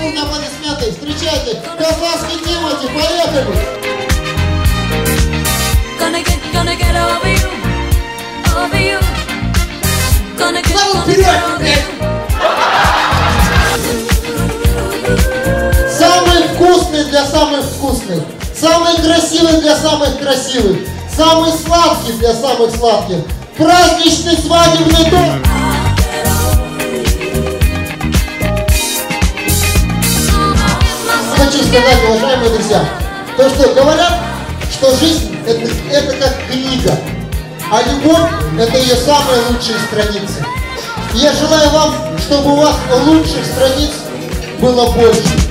бурные аплодисменты. Встречайте, казахский Тимати, поехали! Самый вкусный для самых вкусных, самый красивый для самых красивых, самый сладкий для самых сладких. Праздничный свадебный торт. Хочу сказать, уважаемые друзья, то, что говорят, что жизнь это как книга, а любовь это ее самые лучшие страницы. И я желаю вам, чтобы у вас лучших страниц было больше.